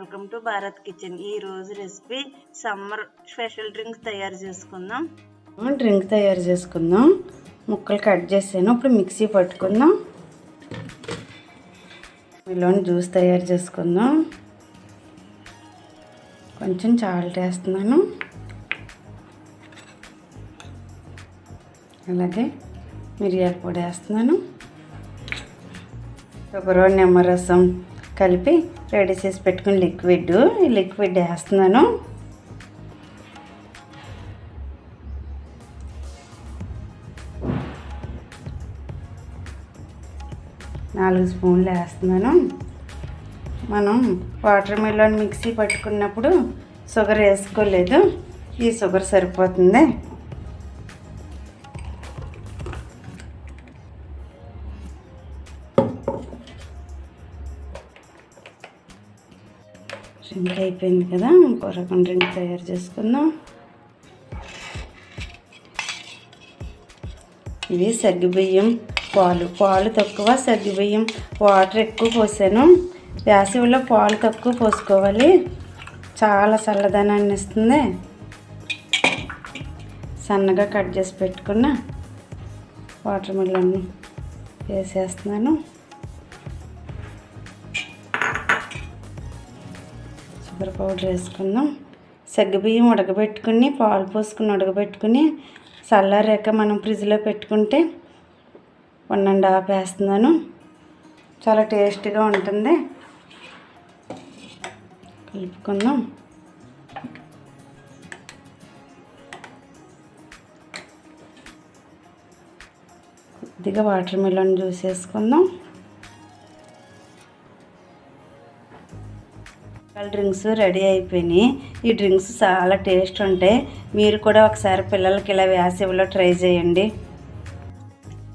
Welcome to Bharat kitchen. ఈ రోజు recipe summer special drinks తయారు చేసుకుందాం. ముక్కలు కట్ చేసాను. ఇప్పుడు మిక్సీ పట్టుకుందాం. మెలోన్ జ్యూస్ తయారు చేసుకుందాం. కొంచెం సాల్ట్ వేస్తున్నాను, అలాగే మిరియాల పొడి వేస్తున్నాను. కొబ్బరి నిమ్మరసం కలిపి రెడీ చేసి పెట్టుకుని ఈ లిక్విడ్ వేస్తున్నాను. నాలుగు స్పూన్లు వేస్తున్నాను. మనం వాటర్ మిలన్ మిక్సీ పట్టుకున్నప్పుడు షుగర్ వేసుకోలేదు, ఈ షుగర్ సరిపోతుంది. డ్రింక్ అయిపోయింది కదా, ఇంకో రకం డ్రింక్ తయారు చేసుకుందాం. ఇది సగ్గుబియ్యం పాలు తక్కువ, సగ్గుబియ్యం వాటర్ ఎక్కువ పోసాను. వేసవిలో పాలు తక్కువ పోసుకోవాలి, చాలా చల్లదనాన్ని ఇస్తుంది. సన్నగా కట్ చేసి పెట్టుకున్న వాటర్ మిలన్ వేసేస్తున్నాను. షుగర్ పౌడర్ వేసుకుందాం. సగ్గుబియ్యం ఉడకబెట్టుకుని పాలు పోసుకుని ఉడకబెట్టుకుని చల్లారాక మనం ఫ్రిడ్జ్లో పెట్టుకుంటే 1.5 వేస్తున్నాను. చాలా టేస్ట్గా ఉంటుంది. కలుపుకుందాం. కొద్దిగా వాటర్ మిలన్ జ్యూస్ వేసుకుందాం. డ్రింక్స్ రెడీ అయిపోయినాయి. ఈ డ్రింక్స్ చాలా టేస్ట్ ఉంటాయి. మీరు కూడా ఒకసారి పిల్లలకి ఇలా వేసవిలో ట్రై చేయండి.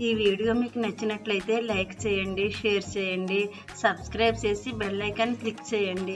ఈ వీడియో మీకు నచ్చినట్లయితే లైక్ చేయండి, షేర్ చేయండి, సబ్స్క్రైబ్ చేసి బెల్ ఐకాన్ క్లిక్ చేయండి.